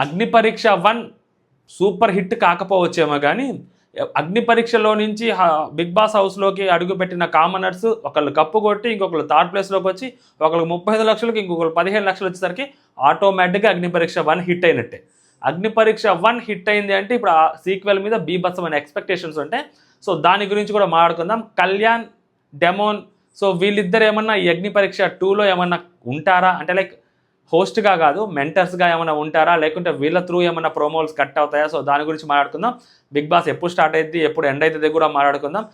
అగ్ని పరీక్ష 1 super hit కాకపోవచ్చేమో కానీ అగ్ని పరీక్షలో నుంచి బిగ్ బాస్ హౌస్లోకి అడుగుపెట్టిన కామనర్స్ ఒకళ్ళు కప్పు కొట్టి ఇంకొకళ్ళు థర్డ్ ప్లేస్లోకి వచ్చి ఒకళ్ళు 35 లక్షలకి ఇంకొకళ్ళు 15 లక్షలు వచ్చేసరికి ఆటోమేటిక్గా అగ్ని పరీక్ష 1 హిట్ అయినట్టే. అగ్ని పరీక్ష 1 హిట్ అయింది అంటే ఇప్పుడు ఆ సీక్వెల్ మీద బీభత్సం అనే ఎక్స్పెక్టేషన్స్ ఉంటాయి. సో దాని గురించి కూడా మాట్లాడుకుందాం. కళ్యాణ్, డెమోన్, సో వీళ్ళిద్దరు ఏమన్నా ఈ అగ్ని పరీక్ష 2లో ఏమన్నా ఉంటారా అంటే లైక్ హోస్ట్గా కాదు మెంటర్స్గా ఏమైనా ఉంటారా, లేకుంటే వీళ్ళ త్రూ ఏమైనా ప్రోమోల్స్ కట్ అవుతాయా? సో దాని గురించి మాట్లాడుకుందాం. బిగ్ బాస్ ఎప్పుడు స్టార్ట్ అయ్యింది, ఎప్పుడు ఎండ్ అవుతుంది కూడా మాట్లాడుకుందాం.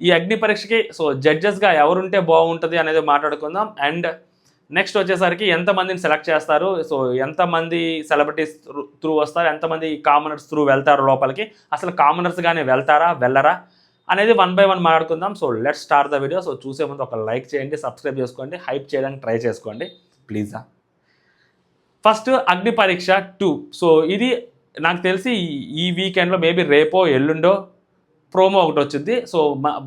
ఈ అగ్ని పరీక్షకి సో జడ్జెస్గా ఎవరుంటే బాగుంటుంది అనేది మాట్లాడుకుందాం. అండ్ నెక్స్ట్ వచ్చేసరికి ఎంతమందిని సెలెక్ట్ చేస్తారు, సో ఎంతమంది సెలబ్రిటీస్ త్రూ వస్తారు, ఎంతమంది కామనర్స్ త్రూ వెళ్తారు లోపలికి, అసలు కామనర్స్గానే వెళ్తారా వెళ్ళరా అనేది 1 by 1 మాట్లాడుకుందాం. So let's start the video. So చూసే ముందు ఒక లైక్ చేయండి, సబ్స్క్రైబ్ చేసుకోండి, హైప్ చేయడానికి ట్రై చేసుకోండి ప్లీజా. ఫస్ట్ అగ్ని పరీక్ష 2. సో ఇది నాకు తెలిసి ఈ వీకెండ్లో మేబీ రేపో ఎల్లుండో ప్రోమో ఒకటి వచ్చింది. సో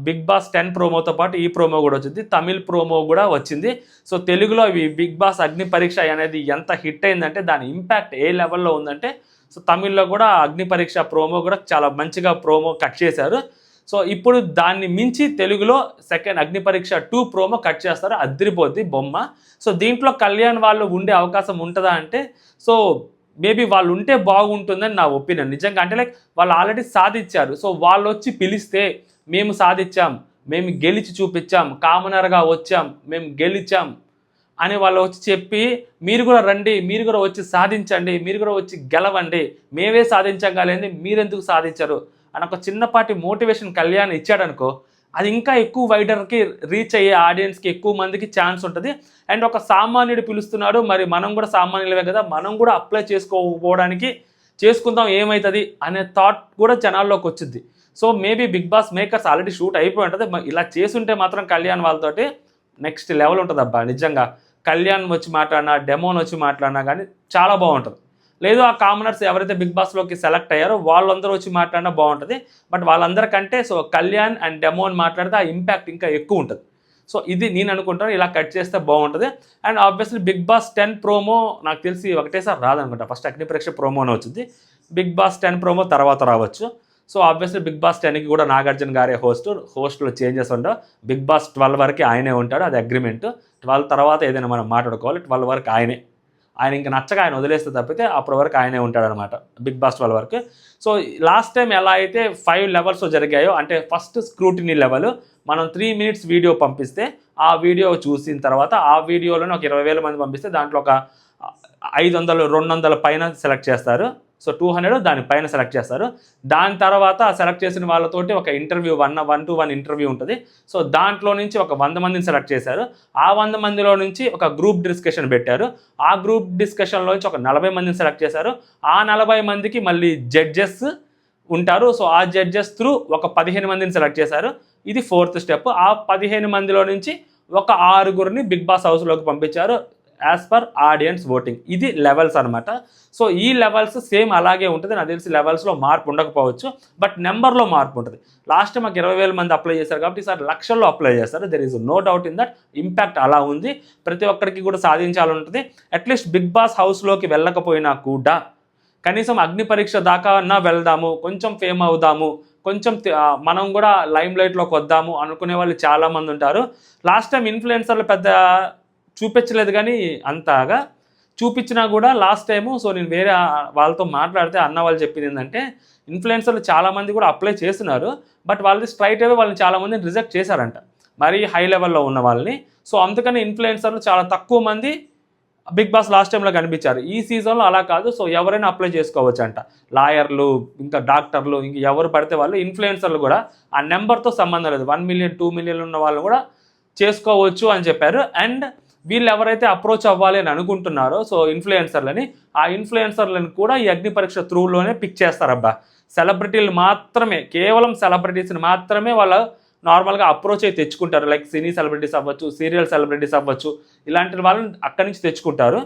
బిగ్ బాస్ 10 ప్రోమోతో పాటు ఈ ప్రోమో కూడా వచ్చింది, తమిళ్ ప్రోమో కూడా వచ్చింది. సో తెలుగులో ఈ బిగ్ బాస్ అగ్ని పరీక్ష అనేది ఎంత హిట్ అయిందంటే దాని ఇంపాక్ట్ ఏ లెవెల్లో ఉందంటే సో తమిళ్లో కూడా అగ్ని పరీక్ష ప్రోమో కూడా చాలా మంచిగా ప్రోమో కట్ చేశారు. సో ఇప్పుడు దాన్ని మించి తెలుగులో సెకండ్ అగ్ని పరీక్ష 2 ప్రోమో కట్ చేస్తారు, అదిరిపోద్ది బొమ్మ. సో దీంట్లో కళ్యాణ్ వాళ్ళు ఉండే అవకాశం ఉంటుందా అంటే సో మేబీ వాళ్ళు ఉంటే బాగుంటుందని నా ఒపీనియన్ నిజంగా. అంటే లైక్ వాళ్ళు ఆల్రెడీ సాధించారు, సో వాళ్ళు వచ్చి పిలిస్తే మేము సాధించాం, మేము గెలిచి చూపించాం, కామనర్గా వచ్చాం, మేము గెలిచాం అని వాళ్ళు వచ్చి చెప్పి మీరు కూడా రండి, మీరు కూడా వచ్చి సాధించండి, మీరు కూడా వచ్చి గెలవండి, మేమే సాధించగలేంది మీరెందుకు సాధించరు అని ఒక చిన్నపాటి మోటివేషన్ కళ్యాణ్ ఇచ్చాడనుకో అది ఇంకా ఎక్కువ వైడర్కి రీచ్ అయ్యే ఆడియన్స్కి ఎక్కువ మందికి ఛాన్స్ ఉంటుంది. అండ్ ఒక సామాన్యుడు పిలుస్తున్నాడు, మరి మనం కూడా సామాన్యులమే కదా, మనం కూడా అప్లై చేసుకోకపోవడానికి చేసుకుందాం ఏమవుతుంది అనే థాట్ కూడా జనాల్లోకి వచ్చింది. So maybe Bigg Boss makers already shoot అయిపోయి ఉంటుంది, ఇలా చేసుంటే మాత్రం కళ్యాణ్ వాళ్ళతోటి నెక్స్ట్ లెవెల్ ఉంటుంది అబ్బా నిజంగా. కళ్యాణ్ వచ్చి మాట్లాడినా, డెమోన్ వచ్చి మాట్లాడినా కానీ చాలా బాగుంటుంది. లేదు ఆ కామనర్స్ ఎవరైతే బిగ్ బాస్లోకి సెలెక్ట్ అయ్యారో వాళ్ళందరూ వచ్చి మాట్లాడినా బాగుంటుంది. బట్ వాళ్ళందరికంటే సో కళ్యాణ్ అండ్ డెమోన్ మాట్లాడితే ఆ ఇంపాక్ట్ ఇంకా ఎక్కువ ఉంటుంది. సో ఇది నేను అనుకుంటాను, ఇలా కట్ చేస్తే బాగుంటుంది. And obviously Bigg Boss 10 promo నాకు తెలిసి ఒకటేసారి రాదనుకుంటా, ఫస్ట్ అగ్ని పరీక్ష ప్రోమోనే వచ్చింది, బిగ్ బాస్ 10 ప్రోమో తర్వాత రావచ్చు. సో ఆబ్వియస్లీ బిగ్ బాస్ 10కి కూడా నాగార్జున గారే హోస్ట్లో చేంజెస్ ఉండవు. బిగ్ బాస్ 12 వరకు ఆయనే ఉంటాడు, అది అగ్రిమెంట్. 12 తర్వాత ఏదైనా మనం మాట్లాడుకోవాలి, 12 వరకు ఆయన ఇంకా నచ్చక ఆయన వదిలేస్తే తప్పితే అప్పటి వరకు ఆయనే ఉంటాడనమాట బిగ్ బాస్ 12 వరకు. సో లాస్ట్ టైం ఎలా అయితే 5 లెవెల్స్ జరిగాయో అంటే ఫస్ట్ స్క్రూటినీ లెవెల్ మనం 3 minutes వీడియో పంపిస్తే ఆ వీడియో చూసిన తర్వాత ఆ వీడియోలోనే ఒక 20,000 మంది పంపిస్తే దాంట్లో ఒక 500 200 పైన సెలెక్ట్ చేస్తారు. సో 200 దానిపైన సెలెక్ట్ చేస్తారు. దాని తర్వాత సెలెక్ట్ చేసిన వాళ్ళతోటి ఒక ఇంటర్వ్యూ 1-to-1 ఇంటర్వ్యూ ఉంటుంది. సో దాంట్లో నుంచి ఒక 100 మందిని సెలెక్ట్ చేశారు. ఆ 100 మందిలో నుంచి ఒక గ్రూప్ డిస్కషన్ పెట్టారు. ఆ గ్రూప్ డిస్కషన్లో నుంచి ఒక 40 మందిని సెలెక్ట్ చేశారు. ఆ 40 మందికి మళ్ళీ జడ్జెస్ ఉంటారు. సో ఆ జడ్జెస్ త్రూ ఒక 15 మందిని సెలెక్ట్ చేశారు. ఇది 4th స్టెప్. ఆ 15 మందిలో నుంచి ఒక 6గురిని బిగ్ బాస్ హౌస్లోకి పంపించారు యాజ్ పర్ ఆడియన్స్ ఓటింగ్. ఇది లెవెల్స్ అనమాట. సో ఈ లెవెల్స్ సేమ్ అలాగే ఉంటుంది. నాకు తెలిసి లెవెల్స్లో మార్పు ఉండకపోవచ్చు, బట్ నెంబర్లో మార్పు ఉంటుంది. లాస్ట్ టైం మాకు 20,000 మంది అప్లై చేశారు కాబట్టి ఈసారి లక్షల్లో అప్లై చేస్తారు. There is no doubt in that. Impact అలా ఉంది, ప్రతి ఒక్కరికి కూడా సాధించాలని ఉంటుంది. అట్లీస్ట్ బిగ్ బాస్ హౌస్లోకి వెళ్ళకపోయినా కూడా కనీసం అగ్ని పరీక్ష దాకా వెళ్దాము, కొంచెం ఫేమ్ అవుదాము, కొంచెం మనం కూడా లైమ్ లైట్లోకి వద్దాము అనుకునే వాళ్ళు చాలామంది ఉంటారు. లాస్ట్ టైం ఇన్ఫ్లుయెన్సర్లు పెద్ద చూపించలేదు, కానీ అంతగా చూపించినా కూడా లాస్ట్ టైము సో నేను వేరే వాళ్ళతో మాట్లాడితే అన్న వాళ్ళు చెప్పింది ఏంటంటే ఇన్ఫ్లుయెన్సర్లు చాలామంది కూడా అప్లై చేస్తున్నారు, బట్ వాళ్ళది స్ట్రైట్ అవే వాళ్ళని చాలామందిని రిజెక్ట్ చేశారంట, మరీ హై లెవెల్లో ఉన్న వాళ్ళని. సో అందుకని ఇన్ఫ్లుయెన్సర్లు చాలా తక్కువ మంది బిగ్ బాస్ లాస్ట్ టైంలో కనిపించారు. ఈ సీజన్లో అలా కాదు. సో ఎవరైనా అప్లై చేసుకోవచ్చు అంట, లాయర్లు, ఇంకా డాక్టర్లు, ఇంక ఎవరు పడితే వాళ్ళు. ఇన్ఫ్లుయెన్సర్లు కూడా ఆ నెంబర్తో సంబంధం లేదు, 1 million 2 million ఉన్న వాళ్ళు కూడా చేసుకోవచ్చు అని చెప్పారు. అండ్ వీళ్ళు ఎవరైతే అప్రోచ్ అవ్వాలి అని అనుకుంటున్నారో సో ఇన్ఫ్లుయెన్సర్లని, ఆ ఇన్ఫ్లుయెన్సర్లను కూడా ఈ అగ్ని పరీక్ష త్రూలోనే పిక్ చేస్తారబ్బా. సెలబ్రిటీలు మాత్రమే, కేవలం సెలబ్రిటీస్ని మాత్రమే వాళ్ళ నార్మల్గా అప్రోచ్ అయితే తెచ్చుకుంటారు. లైక్ సినీ సెలబ్రిటీస్ అవ్వచ్చు, సీరియల్ సెలబ్రిటీస్ అవ్వచ్చు, ఇలాంటి వాళ్ళని అక్కడి నుంచి తెచ్చుకుంటారు.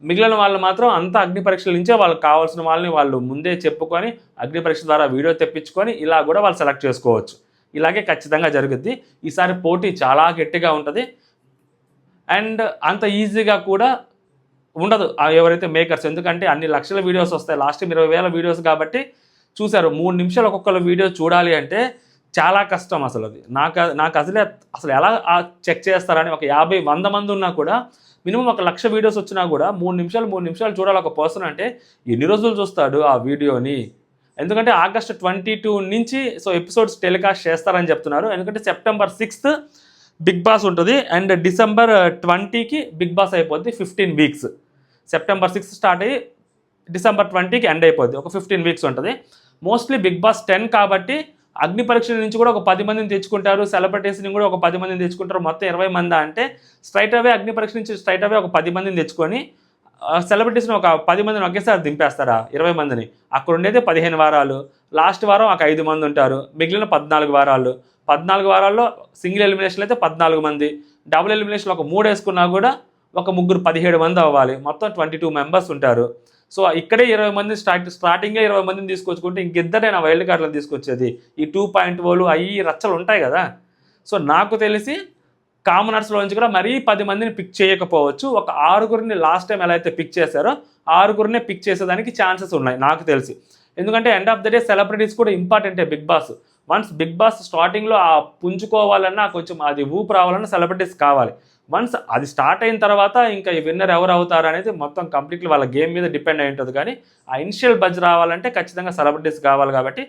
మిగిలిన వాళ్ళు మాత్రం అంతా అగ్ని పరీక్షల నుంచే వాళ్ళకి కావాల్సిన వాళ్ళని వాళ్ళు ముందే చెప్పుకొని అగ్ని పరీక్ష ద్వారా వీడియో తెప్పించుకొని ఇలా కూడా వాళ్ళు సెలెక్ట్ చేసుకోవచ్చు. ఇలాగే ఖచ్చితంగా జరుగుద్ది. ఈసారి పోటీ చాలా గట్టిగా ఉంటుంది. అండ్ అంత ఈజీగా కూడా ఉండదు ఎవరైతే మేకర్స్, ఎందుకంటే అన్ని లక్షల వీడియోస్ వస్తాయి, లాస్ట్ 20,000 వీడియోస్ కాబట్టి చూశారు. 3 నిమిషాలు ఒక్కొక్కరు వీడియో చూడాలి అంటే చాలా కష్టం అసలు. అది నాకు అసలు ఎలా చెక్ చేస్తారని, ఒక 50-100 మంది ఉన్నా కూడా మినిమం 1,00,000 వీడియోస్ వచ్చినా కూడా 3 నిమిషాలు చూడాలి ఒక పర్సన్ అంటే ఎన్ని రోజులు చూస్తాడు ఆ వీడియోని? ఎందుకంటే ఆగస్ట్ 22 నుంచి సో ఎపిసోడ్స్ టెలికాస్ట్ చేస్తారని చెప్తున్నారు. ఎందుకంటే సెప్టెంబర్ 6th బిగ్ బాస్ ఉంటుంది అండ్ డిసెంబర్ 20కి బిగ్ బాస్ అయిపోద్ది. 15 వీక్స్, సెప్టెంబర్ 6 స్టార్ట్ అయ్యి డిసెంబర్ 20కి ఎండ్ అయిపోద్ది. ఒక 15 వీక్స్ ఉంటుంది. మోస్ట్లీ బిగ్ బాస్ 10 కాబట్టి అగ్ని పరీక్షల నుంచి కూడా ఒక 10 మందిని తెచ్చుకుంటారు, సెలబ్రిటీస్ని కూడా ఒక 10 మందిని తెచ్చుకుంటారు. మొత్తం 20 మంది అంటే స్ట్రైట్ అవే అగ్ని పరీక్ష నుంచి స్ట్రైట్ అవే ఒక 10 మందిని తెచ్చుకొని సెలబ్రిటీస్ని ఒక 10 మందిని ఒకేసారి దింపేస్తారా 20 మందిని? అక్కడ ఉండేది 15 వారాలు, లాస్ట్ వారం ఒక 5 మంది ఉంటారు, మిగిలిన 14 వారాలు. 14 వారాల్లో సింగిల్ ఎలిమినేషన్ అయితే 14 మంది, డబుల్ ఎలిమినేషన్ ఒక 3 వేసుకున్నా కూడా ఒక ముగ్గురు 17 మంది అవ్వాలి. మొత్తం 22 మెంబర్స్ ఉంటారు. సో ఇక్కడే 20 మంది స్టార్టింగే 20 మందిని తీసుకొచ్చుకుంటే ఇంకిద్దరే నా వైల్డ్ కార్డులను తీసుకొచ్చేది. ఈ 2.0 అయ్యి రచ్చలు ఉంటాయి కదా. సో నాకు తెలిసి కామనర్స్లో నుంచి కూడా మరీ 10 మందిని పిక్ చేయకపోవచ్చు. ఒక 6గురిని లాస్ట్ టైం ఎలా అయితే పిక్ చేశారో 6గురినే పిక్ చేసేదానికి ఛాన్సెస్ ఉన్నాయి నాకు తెలిసి. ఎందుకంటే end of the day celebrities కూడా ఇంపార్టెంటే బిగ్ బాస్. వన్స్ బిగ్ బాస్ స్టార్టింగ్లో ఆ పుంజుకోవాలన్నా కొంచెం అది ఊపు రావాలన్నా సెలబ్రిటీస్ కావాలి. వన్స్ అది స్టార్ట్ అయిన తర్వాత ఇంకా ఈ విన్నర్ ఎవరు అవుతారు అనేది మొత్తం కంప్లీట్లీ వాళ్ళ గేమ్ మీద డిపెండ్ అయి ఉంటుంది. కానీ ఆ ఇనిషియల్ బజ్ రావాలంటే ఖచ్చితంగా సెలబ్రిటీస్ కావాలి కాబట్టి.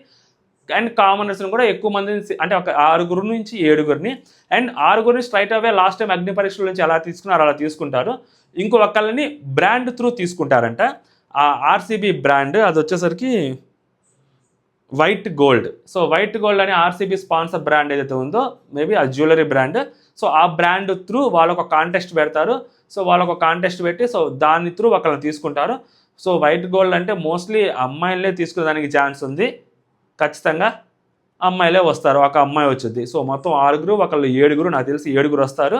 అండ్ కామనర్స్ని కూడా ఎక్కువ మందిని, అంటే ఒక 6 నుంచి 7 and 6 straight away last time అగ్ని పరీక్షల నుంచి ఎలా తీసుకున్నారో అలా తీసుకుంటారు. ఇంకో ఒక్కళ్ళని బ్రాండ్ త్రూ తీసుకుంటారంట. ఆ ఆర్సీబీ బ్రాండ్ అది వచ్చేసరికి white gold. So white gold అని ఆర్సీబీ స్పాన్సర్ బ్రాండ్ ఏదైతే ఉందో మేబీ ఆ జ్యువెలరీ బ్రాండ్. సో ఆ బ్రాండ్ త్రూ వాళ్ళొక కాంటెస్ట్ పెడతారు. సో వాళ్ళొక కాంటెస్ట్ పెట్టి సో దాని త్రూ ఒకళ్ళని తీసుకుంటారు. సో వైట్ గోల్డ్ అంటే మోస్ట్లీ అమ్మాయిలే తీసుకునేదానికి ఛాన్స్ ఉంది. ఖచ్చితంగా అమ్మాయిలే వస్తారు, ఒక అమ్మాయి వచ్చింది. సో మొత్తం 6 ఒకళ్ళు 7, నాకు తెలిసి 7 వస్తారు.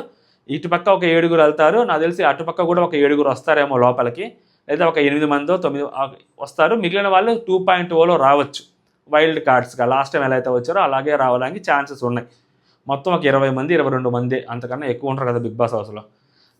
ఇటుపక్క ఒక 7 వెళ్తారు, నాకు తెలిసి అటుపక్క కూడా ఒక 7 వస్తారేమో లోపలికి, లేదా ఒక 8 మందో 9 వస్తారు. మిగిలిన వాళ్ళు 2.0లో రావచ్చు వైల్డ్ కార్డ్స్గా. లాస్ట్ టైం ఎలా అయితే వచ్చారో అలాగే రావడానికి ఛాన్సెస్ ఉన్నాయి. మొత్తం ఒక 20 మంది 22 మంది, అంతకన్నా ఎక్కువ ఉంటారు కదా బిగ్ బాస్ హౌస్లో.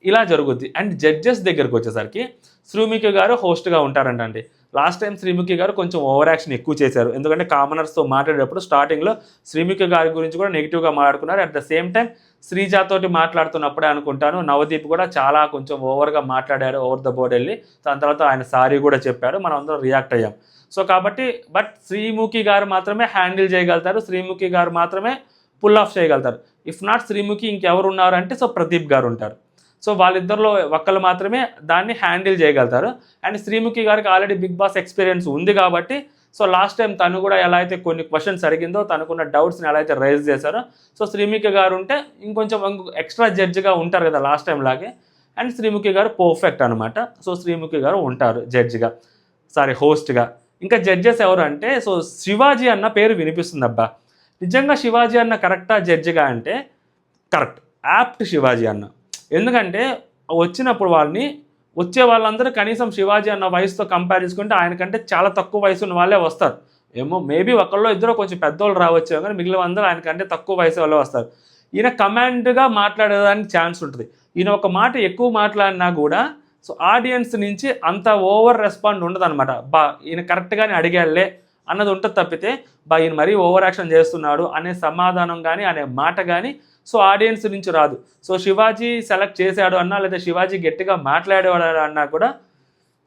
ఇలా జరుగుద్ది. అండ్ జడ్జెస్ దగ్గరికి వచ్చేసరికి శ్రీముఖి గారు హోస్ట్గా ఉంటారంటండి. లాస్ట్ టైం శ్రీముఖి గారు కొంచెం ఓవర్ యాక్షన్ ఎక్కువ చేశారు. ఎందుకంటే కామనర్స్తో మాట్లాడేటప్పుడు స్టార్టింగ్లో శ్రీముఖి గారి గురించి కూడా నెగిటివ్గా మాట్లాడుకున్నారు. అట్ ద సేమ్ టైం శ్రీజాతోటి మాట్లాడుతున్నప్పుడే అనుకుంటాను నవదీప్ కూడా చాలా కొంచెం ఓవర్గా మాట్లాడారు, ఓవర్ ద బోర్డ్ వెళ్ళి. దాని తర్వాత ఆయన సారీ కూడా చెప్పాడు, మనం అందరం రియాక్ట్ అయ్యాం. సో కాబట్టి బట్ శ్రీముఖి గారు మాత్రమే హ్యాండిల్ చేయగలుగుతారు, శ్రీముఖి గారు మాత్రమే పుల్ ఆఫ్ చేయగలుగుతారు. ఇఫ్ నాట్ శ్రీముఖి ఇంకెవరు ఉన్నారు అంటే సో ప్రదీప్ గారు ఉంటారు. సో వాళ్ళిద్దరిలో ఒక్కళ్ళు మాత్రమే దాన్ని హ్యాండిల్ చేయగలుగుతారు. అండ్ శ్రీముఖి గారికి ఆల్రెడీ బిగ్ బాస్ ఎక్స్పీరియన్స్ ఉంది కాబట్టి సో లాస్ట్ టైం తను కూడా ఎలా అయితే కొన్ని క్వశ్చన్స్ అడిగిందో, తనకున్న డౌట్స్ని ఎలా అయితే రైజ్ చేశారో, సో శ్రీముఖి గారు ఉంటే ఇంకొంచెం ఎక్స్ట్రా జడ్జిగా ఉంటారు కదా లాస్ట్ టైం లాగే. అండ్ శ్రీముఖి గారు పర్ఫెక్ట్ అనమాట. సో శ్రీముఖి గారు ఉంటారు జడ్జిగా, హోస్ట్గా. ఇంకా జడ్జెస్ ఎవరు అంటే సో శివాజీ అన్న పేరు వినిపిస్తుంది అబ్బా. నిజంగా శివాజీ అన్న కరెక్టా జడ్జిగా అంటే కరెక్ట్, యాప్ట్ శివాజీ అన్న. ఎందుకంటే వచ్చినప్పుడు వచ్చే వాళ్ళందరూ కనీసం శివాజీ అన్న వయసుతో కంపేర్ చేసుకుంటే ఆయనకంటే చాలా తక్కువ వయసు ఉన్న వాళ్ళే వస్తారు. ఏమో మేబీ ఒకళ్ళు ఇద్దరు కొంచెం పెద్దోళ్ళు రావచ్చు, కానీ మిగిలిన అందరూ ఆయనకంటే తక్కువ వయసు వాళ్ళే వస్తారు. ఈయన కమాండ్గా మాట్లాడేదానికి ఛాన్స్ ఉంటుంది. ఈయన ఒక మాట ఎక్కువ మాట్లాడినా కూడా సో ఆడియన్స్ నుంచి అంత ఓవర్ రెస్పాండ్ ఉండదు అనమాట. ఈయన కరెక్ట్గానే అడిగాళ్లే అన్నది ఉంటుంది తప్పితే ఈయన మరీ ఓవర్ యాక్షన్ చేస్తున్నాడు అనే సమాధానం కానీ అనే మాట కానీ సో ఆడియన్స్ నుంచి రాదు. సో శివాజీ సెలెక్ట్ చేశాడు అన్నా లేదా శివాజీ గట్టిగా మాట్లాడేవాడు అన్నా కూడా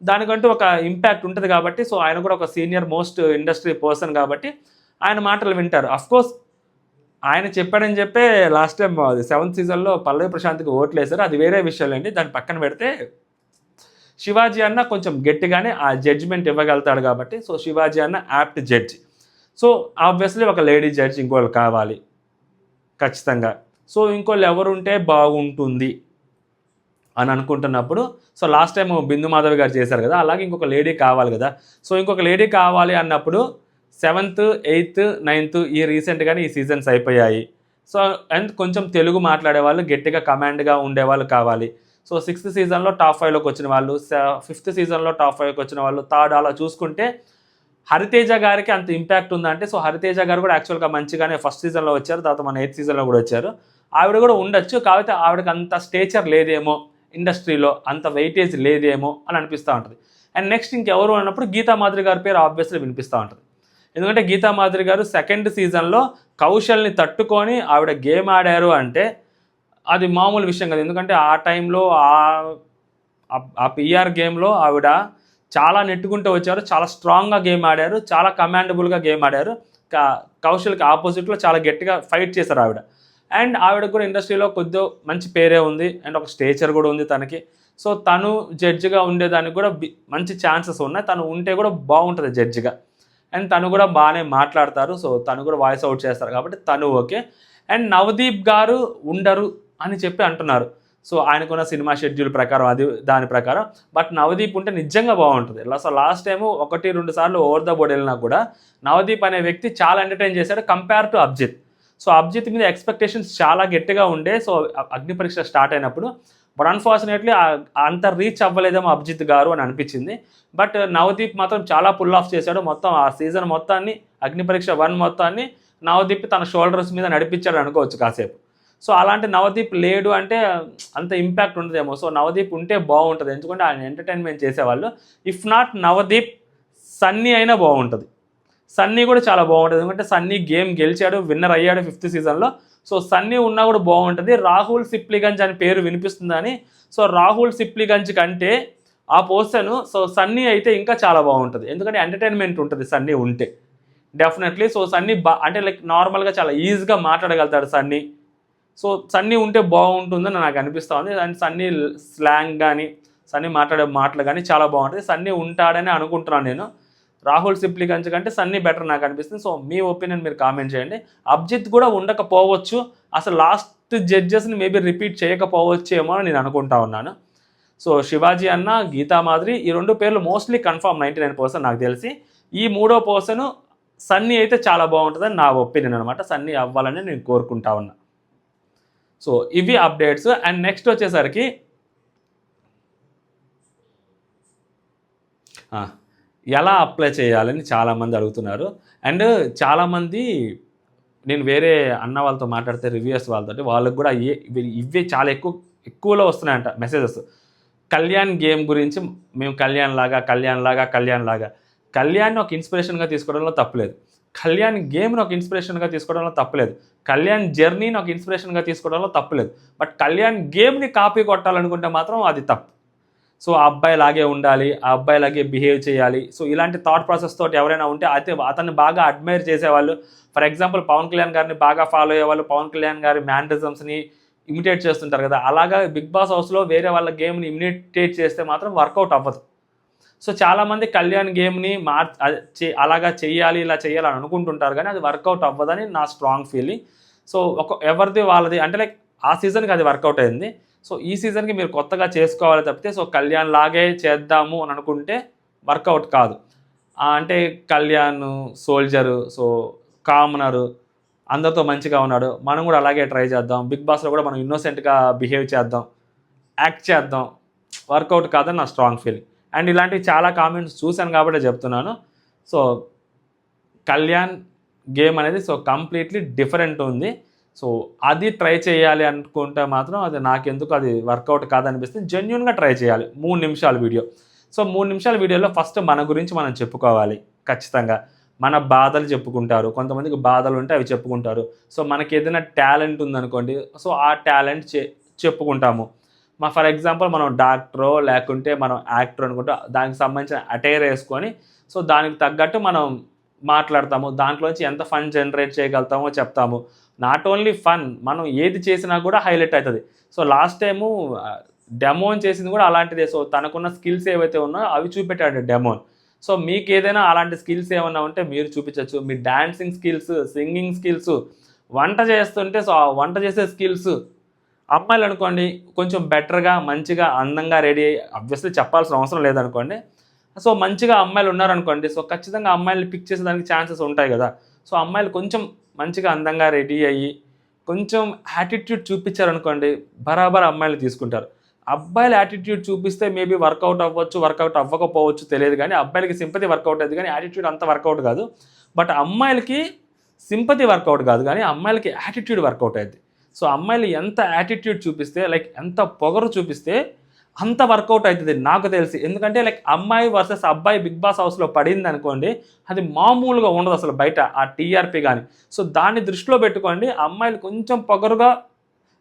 దానికంటూ ఒక ఇంపాక్ట్ ఉంటుంది కాబట్టి సో ఆయన కూడా ఒక సీనియర్ మోస్ట్ ఇండస్ట్రీ పర్సన్ కాబట్టి ఆయన మాటలు వింటారు. అఫ్కోర్స్ ఆయన చెప్పాడని చెప్పే లాస్ట్ టైం 7th సీజన్లో పల్లవి ప్రశాంత్కి ఓట్లు వేశారు, అది వేరే విషయాలండి. దాన్ని పక్కన పెడితే శివాజీ అన్న కొంచెం గట్టిగానే ఆ జడ్జిమెంట్ ఇవ్వగలుగుతాడు కాబట్టి సో శివాజీ అన్న యాప్ట్ జడ్జి. సో ఆబ్వియస్లీ ఒక లేడీ జడ్జి ఇంకోళ్ళు కావాలి ఖచ్చితంగా. సో ఇంకోళ్ళు ఎవరుంటే బాగుంటుంది అని అనుకుంటున్నప్పుడు సో లాస్ట్ టైం బిందు మాధవి గారు చేశారు కదా, అలాగే ఇంకొక లేడీ కావాలి కదా. సో ఇంకొక లేడీ కావాలి అన్నప్పుడు 7th, 8th, 9th ఈ రీసెంట్గానే ఈ సీజన్స్ అయిపోయాయి. సో అండ్ కొంచెం తెలుగు మాట్లాడే వాళ్ళు గట్టిగా కమాండ్గా ఉండేవాళ్ళు కావాలి. సో 6th సీజన్లో టాప్ 5లోకి వచ్చిన వాళ్ళు, 5th సీజన్లో టాప్ 5లోకి వచ్చిన వాళ్ళు, 3rd అలా చూసుకుంటే హరితేజ గారికి అంత ఇంపాక్ట్ ఉందంటే సో హరితేజ గారు కూడా యాక్చువల్గా మంచిగానే 1st సీజన్లో వచ్చారు, తర్వాత మన 8th సీజన్లో కూడా వచ్చారు. ఆవిడ కూడా ఉండొచ్చు, కాకపోతే ఆవిడకి అంత స్టేచర్ లేదేమో ఇండస్ట్రీలో అంత వెయిటేజ్ లేదేమో అని అనిపిస్తూ ఉంటుంది. అండ్ నెక్స్ట్ ఇంకెవరు అన్నప్పుడు గీతా మాధురి గారి పేరు ఆబ్వియస్లీ వినిపిస్తూ ఉంటుంది. ఎందుకంటే గీతా మాధురి గారు సెకండ్ సీజన్లో కౌశల్ని తట్టుకొని ఆవిడ గేమ్ ఆడారు అంటే అది మామూలు విషయం కాదు. ఎందుకంటే ఆ టైంలో ఆ పిఆర్ గేమ్లో ఆవిడ చాలా నెట్టుకుంటూ వచ్చారు, చాలా స్ట్రాంగ్గా గేమ్ ఆడారు, చాలా కమాండబుల్గా గేమ్ ఆడారు. కౌశల్కి ఆపోజిట్లో చాలా గట్టిగా ఫైట్ చేశారు ఆవిడ. అండ్ ఆవిడ కూడా ఇండస్ట్రీలో కొద్దిగా మంచి పేరే ఉంది అండ్ ఒక స్టేచర్ కూడా ఉంది తనకి. సో తను జడ్జిగా ఉండేదానికి కూడా మంచి ఛాన్సెస్ ఉన్నాయి. తను ఉంటే కూడా బాగుంటుంది జడ్జిగా. అండ్ తను కూడా బాగానే మాట్లాడతారు. సో తను కూడా వాయిస్ అవుట్ చేస్తారు కాబట్టి తను ఓకే. అండ్ నవదీప్ గారు ఉండరు అని చెప్పి అంటున్నారు. సో ఆయనకున్న సినిమా షెడ్యూల్ ప్రకారం దాని ప్రకారం. బట్ నవదీప్ ఉంటే నిజంగా బాగుంటుంది. సో లాస్ట్ టైము 1-2 సార్లు ఓవర్ ద బోర్డ్ వెళ్ళినా కూడా నవదీప్ అనే వ్యక్తి చాలా ఎంటర్టైన్ చేశాడు compare to Abhijeet. So Abhijeet మీద ఎక్స్పెక్టేషన్స్ చాలా గట్టిగా ఉండే. సో అగ్ని పరీక్ష స్టార్ట్ అయినప్పుడు. బట్ అన్ఫార్చునేట్లీ అంత రీచ్ అవ్వలేదేమో అభిజిత్ గారు అని అనిపించింది. బట్ నవదీప్ మాత్రం చాలా పుల్ ఆఫ్ చేశాడు. మొత్తం ఆ సీజన్ మొత్తాన్ని, అగ్ని పరీక్ష 1 మొత్తాన్ని నవదీప్ తన షోల్డర్స్ మీద నడిపించాడు అనుకోవచ్చు కాసేపు. సో అలాంటి నవదీప్ లేడు అంటే అంత ఇంపాక్ట్ ఉండదేమో. సో నవదీప్ ఉంటే బాగుంటుంది, ఎందుకంటే ఆయన ఎంటర్టైన్మెంట్ చేసేవాళ్ళు. ఇఫ్ నాట్ నవదీప్, సన్నీ అయినా బాగుంటుంది. సన్నీ కూడా చాలా బాగుంటుంది, ఎందుకంటే సన్నీ గేమ్ గెలిచాడు, విన్నర్ అయ్యాడు 5th సీజన్లో. సో సన్నీ ఉన్నా కూడా బాగుంటుంది. రాహుల్ సిప్లిగంజ్ అని పేరు వినిపిస్తుందని. సో రాహుల్ సిప్లిగంజ్ కంటే ఆ పర్సన్ సో సన్నీ అయితే ఇంకా చాలా బాగుంటుంది, ఎందుకంటే ఎంటర్టైన్మెంట్ ఉంటుంది సన్నీ ఉంటే డెఫినెట్లీ. సో సన్నీ అంటే లైక్ నార్మల్గా చాలా ఈజీగా మాట్లాడగలుగుతాడు సన్నీ. సో సన్నీ ఉంటే బాగుంటుందని నాకు అనిపిస్తూ ఉంది. అండ్ సన్నీ స్లాంగ్ కానీ సన్నీ మాట్లాడే మాటలు కానీ చాలా బాగుంటుంది. సన్నీ ఉంటాడని అనుకుంటున్నాను నేను. రాహుల్ సిప్లిగంజ్ కంటే సన్నీ బెటర్ నాకు అనిపిస్తుంది. సో మీ ఒపీనియన్ మీరు కామెంట్ చేయండి. అభిజిత్ కూడా ఉండకపోవచ్చు, అసలు లాస్ట్ జడ్జెస్ని మేబీ రిపీట్ చేయకపోవచ్చేమో అని నేను అనుకుంటా ఉన్నాను. సో శివాజీ అన్న, గీతా మాధురి, ఈ 2 పేర్లు మోస్ట్లీ కన్ఫర్మ్ 99% నాకు తెలిసి. ఈ 3వ పర్సన్ సన్నీ అయితే చాలా బాగుంటుందని నా ఒపీనియన్ అనమాట. సన్నీ అవ్వాలని నేను కోరుకుంటా ఉన్నా. సో ఇవి అప్డేట్స్. అండ్ నెక్స్ట్ వచ్చేసరికి ఎలా అప్లై చేయాలని చాలామంది అడుగుతున్నారు. అండ్ చాలామంది నేను వేరే అన్న వాళ్ళతో మాట్లాడితే రివ్యూయర్స్ వాళ్ళతో వాళ్ళకి కూడా ఇవే చాలా ఎక్కువలో వస్తున్నాయంట మెసేజెస్. కళ్యాణ్ గేమ్ గురించి మేము కళ్యాణ్ లాగా కళ్యాణ్ని ఒక ఇన్స్పిరేషన్గా తీసుకోవడంలో తప్పులేదు, కళ్యాణ్ గేమ్ని ఒక ఇన్స్పిరేషన్గా తీసుకోవడంలో తప్పులేదు, కళ్యాణ్ జర్నీని ఒక ఇన్స్పిరేషన్గా తీసుకోవడంలో తప్పులేదు. బట్ కళ్యాణ్ గేమ్ని కాపీ కొట్టాలనుకుంటే మాత్రం అది తప్పు. సో ఆ అబ్బాయి లాగే ఉండాలి, ఆ అబ్బాయి లాగే బిహేవ్ చేయాలి. సో ఇలాంటి థాట్ ప్రాసెస్ తోటి ఎవరైనా ఉంటే అయితే అతన్ని బాగా అడ్మైర్ చేసేవాళ్ళు, ఫర్ ఎగ్జాంపుల్ పవన్ కళ్యాణ్ గారిని బాగా ఫాలో అయ్యేవాళ్ళు, పవన్ కళ్యాణ్ గారి మ్యానరిజమ్స్ని ఇమిటేట్ చేస్తుంటారు కదా, అలాగా బిగ్ బాస్ హౌస్లో వేరే వాళ్ళ గేమ్ని ఇమిటేట్ చేస్తే మాత్రం వర్కౌట్ అవ్వదు. సో చాలామంది కళ్యాణ్ గేమ్ని అలాగా చెయ్యాలి, ఇలా చేయాలని అనుకుంటుంటారు, కానీ అది వర్కౌట్ అవ్వదని నా స్ట్రాంగ్ ఫీలింగ్. సో ఎవరిది వాళ్ళది అంటే లైక్ ఆ సీజన్కి అది వర్కౌట్ అయింది. సో ఈ సీజన్కి మీరు కొత్తగా చేసుకోవాలి తప్పితే సో కళ్యాణ్ లాగే చేద్దాము అని అనుకుంటే వర్కౌట్ కాదు. అంటే కళ్యాణ్ సోల్జరు, సో కామనరు, అందరితో మంచిగా ఉన్నాడు, మనం కూడా అలాగే ట్రై చేద్దాం, బిగ్ బాస్లో కూడా మనం ఇన్నోసెంట్గా బిహేవ్ చేద్దాం, యాక్ట్ చేద్దాం, వర్కౌట్ కాదని నా స్ట్రాంగ్ ఫీలింగ్. అండ్ ఇలాంటివి చాలా కామెంట్స్ చూశాను కాబట్టి చెప్తున్నాను. సో కళ్యాణ్ గేమ్ అనేది సో కంప్లీట్లీ డిఫరెంట్ ఉంది. సో అది ట్రై చేయాలి అనుకుంటే మాత్రం అది నాకెందుకు అది వర్కౌట్ కాదనిపిస్తుంది. జెన్యూన్గా ట్రై చేయాలి. 3 నిమిషాల వీడియో. సో 3 నిమిషాల వీడియోలో ఫస్ట్ మన గురించి మనం చెప్పుకోవాలి. ఖచ్చితంగా మన బాధలు చెప్పుకుంటారు, కొంతమందికి బాధలు ఉంటే అవి చెప్పుకుంటారు. సో మనకి ఏదైనా టాలెంట్ ఉందనుకోండి, సో ఆ టాలెంట్ చెప్పుకుంటాము. ఫర్ ఎగ్జాంపుల్ మనం డాక్టరో లేకుంటే మనం యాక్టర్ అనుకుంటే దానికి సంబంధించిన అటైర్ వేసుకొని సో దానికి తగ్గట్టు మనం మాట్లాడతాము, దాంట్లోంచి ఎంత ఫన్ జనరేట్ చేయగలుగుతామో చెప్తాము. నాట్ ఓన్లీ ఫన్, మనం ఏది చేసినా కూడా హైలైట్ అవుతుంది. సో లాస్ట్ టైము డెమోన్ చేసింది కూడా అలాంటిదే. సో తనకున్న స్కిల్స్ ఏవైతే ఉన్నాయో అవి చూపెట్టాడు డెమోన్. సో మీకు ఏదైనా అలాంటి స్కిల్స్ ఏమన్నా ఉంటే మీరు చూపించవచ్చు. మీ డాన్సింగ్ స్కిల్స్, సింగింగ్ స్కిల్స్, వంట చేస్తుంటే సో ఆ వంట చేసే స్కిల్స్. అమ్మాయిలు అనుకోండి కొంచెం బెటర్గా మంచిగా అందంగా రెడీ అయ్యి, ఆబ్వియస్లీ చెప్పాల్సిన అవసరం లేదనుకోండి, సో మంచిగా అమ్మాయిలు ఉన్నారనుకోండి, సో ఖచ్చితంగా అమ్మాయిలు పిక్ చేసేదానికి ఛాన్సెస్ ఉంటాయి కదా. సో అమ్మాయిలు కొంచెం మంచిగా అందంగా రెడీ అయ్యి కొంచెం యాటిట్యూడ్ చూపించారనుకోండి, బరాబర్ అమ్మాయిలు తీసుకుంటారు. అబ్బాయిలు యాటిట్యూడ్ చూపిస్తే మేబీ వర్కౌట్ అవ్వచ్చు, వర్కౌట్ అవ్వకపోవచ్చు తెలియదు, కానీ అబ్బాయిలకి సింపతి వర్కౌట్ అయ్యింది కానీ యాటిట్యూడ్ అంత వర్కౌట్ కాదు. బట్ అమ్మాయిలకి సింపతి వర్కౌట్ కాదు కానీ అమ్మాయిలకి యాటిట్యూడ్ వర్కౌట్ అయ్యింది. సో అమ్మాయిలు ఎంత యాటిట్యూడ్ చూపిస్తే, లైక్ ఎంత పొగరు చూపిస్తే అంత వర్కౌట్ అవుతుంది నాకు తెలిసి. ఎందుకంటే లైక్ అమ్మాయి వర్సెస్ అబ్బాయి బిగ్ బాస్ హౌస్లో పడింది అనుకోండి, అది మామూలుగా ఉండదు అసలు బయట ఆ టీఆర్పీ కానీ. సో దాన్ని దృష్టిలో పెట్టుకోండి. అమ్మాయిలు కొంచెం పొగరుగా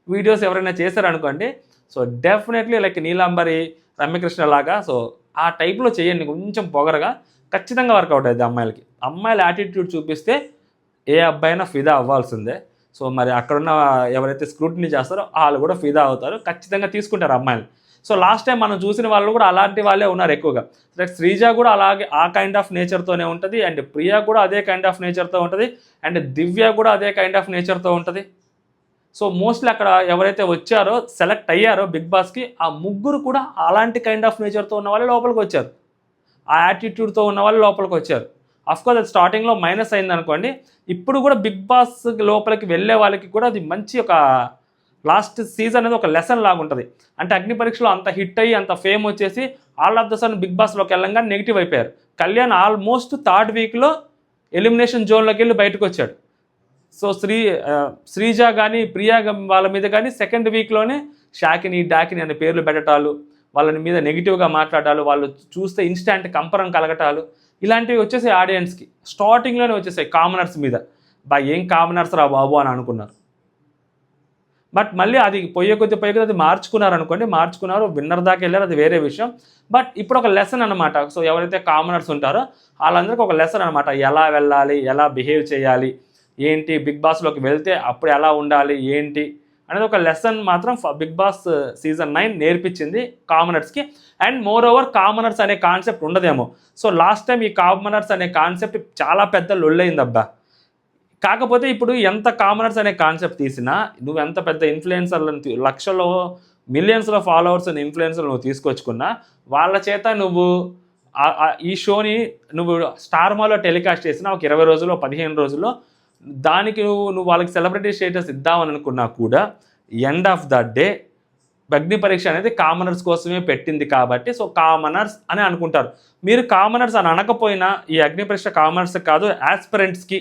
వీడియోస్ ఎవరైనా చేశారనుకోండి, so definitely like Neelambari, Ramya Krishna లాగా సో ఆ టైప్లో చేయండి కొంచెం పొగరగా, ఖచ్చితంగా వర్కౌట్ అవుతుంది అమ్మాయిలకి. అమ్మాయిల యాటిట్యూడ్ చూపిస్తే ఏ అబ్బాయి అయినా ఫిదా అవ్వాల్సిందే. సో మరి అక్కడున్న ఎవరైతే స్క్రూటినీ చేస్తారో వాళ్ళు కూడా ఫిదా అవుతారు, ఖచ్చితంగా తీసుకుంటారు అమ్మాయిలు. సో లాస్ట్ టైం మనం చూసిన వాళ్ళు కూడా అలాంటి వాళ్ళే ఉన్నారు ఎక్కువగా. లైక్ శ్రీజ కూడా అలాగే ఆ కైండ్ ఆఫ్ నేచర్తోనే ఉంటుంది, అండ్ ప్రియా కూడా అదే కైండ్ ఆఫ్ నేచర్తో ఉంటుంది, అండ్ దివ్య కూడా అదే కైండ్ ఆఫ్ నేచర్తో ఉంటుంది. సో మోస్ట్లీ అక్కడ ఎవరైతే వచ్చారో సెలెక్ట్ అయ్యారో బిగ్ బాస్కి, ఆ ముగ్గురు కూడా అలాంటి కైండ్ ఆఫ్ నేచర్తో ఉన్న వాళ్ళే లోపలికి వచ్చారు, ఆ యాటిట్యూడ్తో ఉన్న వాళ్ళు లోపలికి వచ్చారు. అఫ్కోర్స్ అది స్టార్టింగ్లో మైనస్ అయింది అనుకోండి, ఇప్పుడు కూడా బిగ్ బాస్ లోపలికి వెళ్ళే వాళ్ళకి కూడా అది మంచి ఒక లాస్ట్ సీజన్ అనేది ఒక లెసన్ లాగా ఉంటుంది. అంటే అగ్ని పరీక్షలో అంత హిట్ అయ్యి అంత ఫేమ్ వచ్చేసి all of the sudden big బాస్లోకి వెళ్ళంగానే నెగిటివ్ అయిపోయారు. కళ్యాణ్ ఆల్మోస్ట్ థర్డ్ వీక్లో ఎలిమినేషన్ జోన్లోకి వెళ్ళి బయటకు వచ్చాడు. సో శ్రీజ కానీ ప్రియా వాళ్ళ మీద కానీ సెకండ్ వీక్లోనే షాకిని, డాకిని అనే పేర్లు పెట్టడాలు, వాళ్ళని మీద నెగిటివ్గా మాట్లాడాలు, వాళ్ళు చూస్తే ఇన్స్టాంట్ కంపరం కలగటాలు, ఇలాంటివి వచ్చేసి ఆడియన్స్కి స్టార్టింగ్లోనే వచ్చేసాయి కామనర్స్ మీద. ఏం కామనర్స్ రా బాబు అని అనుకున్నారు. బట్ మళ్ళీ అది పోయే కొద్ది అది మార్చుకున్నారు అనుకోండి, మార్చుకున్నారు, విన్నర్ దాకా వెళ్ళారు, అది వేరే విషయం. బట్ ఇప్పుడు ఒక లెసన్ అనమాట. సో ఎవరైతే కామనర్స్ ఉంటారో వాళ్ళందరికీ ఒక లెసన్ అనమాట, ఎలా వెళ్ళాలి, ఎలా బిహేవ్ చేయాలి, ఏంటి, బిగ్ బాస్లోకి వెళ్తే అప్పుడు ఎలా ఉండాలి ఏంటి అనేది ఒక లెసన్ మాత్రం బిగ్ బాస్ సీజన్ 9 నేర్పించింది కామనర్స్కి. అండ్ మోర్ ఓవర్ కామనర్స్ అనే కాన్సెప్ట్ ఉండదేమో. సో లాస్ట్ టైం ఈ కామనర్స్ అనే కాన్సెప్ట్ చాలా పెద్ద లొల్లైందబ్బా. కాకపోతే ఇప్పుడు ఎంత కామనర్స్ అనే కాన్సెప్ట్ తీసినా, నువ్వు ఎంత పెద్ద ఇన్ఫ్లుయెన్సర్లను లక్షల్లో మిలియన్స్లో ఫాలోవర్స్ ఇన్ఫ్లుయెన్సర్ నువ్వు తీసుకొచ్చుకున్నా, వాళ్ళ చేత నువ్వు ఈ షోని నువ్వు స్టార్ మాలో టెలికాస్ట్ చేసినా ఒక 20 రోజుల్లో 15 రోజుల్లో దానికి నువ్వు వాళ్ళకి సెలబ్రిటీ స్టేటస్ ఇద్దామని అనుకున్నా కూడా ఎండ్ ఆఫ్ ద డే అగ్ని పరీక్ష అనేది కామనర్స్ కోసమే పెట్టింది కాబట్టి సో కామనర్స్ అని అనుకుంటారు. మీరు కామనర్స్ అని అనకపోయినా, ఈ అగ్ని పరీక్ష కామనర్స్ కాదు యాస్పిరెంట్స్కి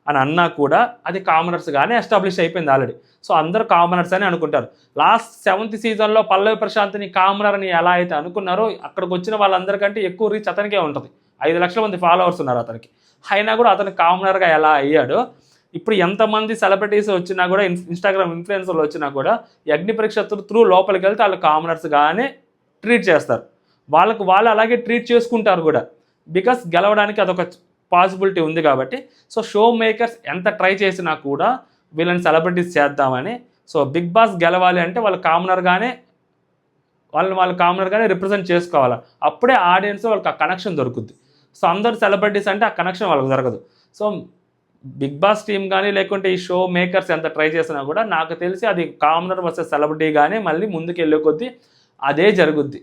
అని అన్నా కూడా అది కామనర్స్గానే ఎస్టాబ్లిష్ అయిపోయింది ఆల్రెడీ. సో అందరూ కామనర్స్ అని అనుకుంటారు. లాస్ట్ 7th సీజన్లో పల్లవి ప్రశాంత్ని కామనర్ అని ఎలా అయితే అనుకున్నారో, అక్కడికి వచ్చిన వాళ్ళందరికంటే ఎక్కువ రీచ్ అతనికే ఉంటుంది. 5 లక్షల మంది ఫాలోవర్స్ ఉన్నారు అతనికి. అయినా కూడా అతను కామనర్గా ఎలా అయ్యాడో, ఇప్పుడు ఎంతమంది సెలబ్రిటీస్ వచ్చినా కూడా, ఇన్స్టాగ్రామ్ ఇన్ఫ్లుయెన్సర్లు వచ్చినా కూడా ఈ అగ్ని పరీక్ష త్రూ లోపలికి వెళ్తే వాళ్ళు కామనర్స్గానే ట్రీట్ చేస్తారు. వాళ్ళు అలాగే ట్రీట్ చేసుకుంటారు కూడా, బికాస్ గెలవడానికి అదొక పాసిబిలిటీ ఉంది కాబట్టి. సో షో మేకర్స్ ఎంత ట్రై చేసినా కూడా వీళ్ళని సెలబ్రిటీస్ చేద్దామని, సో బిగ్ బాస్ గెలవాలి అంటే వాళ్ళు కామనర్గానే రిప్రజెంట్ చేసుకోవాలి. అప్పుడే ఆడియన్స్ వాళ్ళకి ఆ కనెక్షన్ దొరుకుద్ది. సో అందరు సెలబ్రిటీస్ అంటే ఆ కనెక్షన్ వాళ్ళకి దొరకదు. సో బిగ్ బాస్ టీమ్ కానీ లేకుంటే ఈ షో మేకర్స్ ఎంత ట్రై చేసినా కూడా నాకు తెలిసి అది కామనర్ వర్సెస్ సెలబ్రిటీ కానీ మళ్ళీ ముందుకు వెళ్ళే కొద్దీ అదే జరుగుద్ది.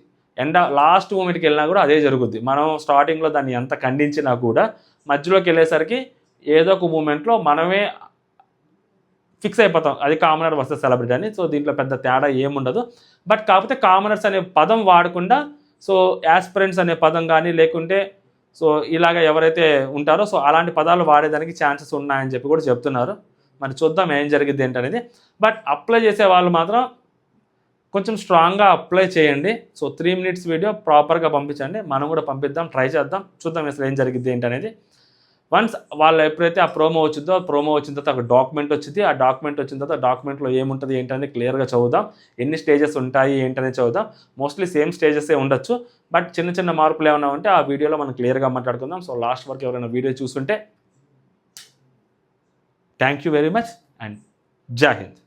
లాస్ట్ మూమెంట్కి వెళ్ళినా కూడా అదే జరుగుద్ది. మనం స్టార్టింగ్లో దాన్ని ఎంత ఖండించినా కూడా మధ్యలోకి వెళ్ళేసరికి ఏదో ఒక మూమెంట్లో మనమే ఫిక్స్ అయిపోతాం అది కామనర్ వర్సెస్ సెలబ్రిటీ అని. సో దీంట్లో పెద్ద తేడా ఏముండదు. బట్ కాకపోతే కామనర్స్ అనే పదం వాడకుండా సో యాస్పిరెంట్స్ అనే పదం కానీ లేకుంటే సో ఇలాగ ఎవరైతే ఉంటారో సో అలాంటి పదాలు వాడేదానికి ఛాన్సెస్ ఉన్నాయని చెప్పి కూడా చెప్తున్నారు. మరి చూద్దాం ఏం జరిగింది ఏంటనేది. బట్ అప్లై చేసే వాళ్ళు మాత్రం కొంచెం స్ట్రాంగ్గా అప్లై చేయండి. సో 3 minutes వీడియో ప్రాపర్గా పంపించండి, మనం కూడా పంపిద్దాం, ట్రై చేద్దాం, చూద్దాం అసలు ఏం జరిగింది ఏంటనేది. వన్స్ వాళ్ళు ఎప్పుడైతే ఆ ప్రోమో వచ్చిందో, ఆ ప్రోమో వచ్చిన తర్వాత ఒక డాక్యుమెంట్ వచ్చింది. ఆ డాక్యుమెంట్ వచ్చిన తర్వాత డాక్యుమెంట్లో ఏముంటుంది ఏంటనేది క్లియర్గా చదువుదాం. ఎన్ని స్టేజెస్ ఉంటాయి ఏంటనేది చదువుదాం. మోస్ట్లీ సేమ్ స్టేజెసే ఉండొచ్చు, బట్ చిన్న చిన్న మార్పులు ఏమైనా ఉంటే ఆ వీడియోలో మనం క్లియర్గా మాట్లాడుకుందాం. సో లాస్ట్ వరకు ఎవరైనా వీడియో చూస్తుంటే thank you very much and జై హింద్.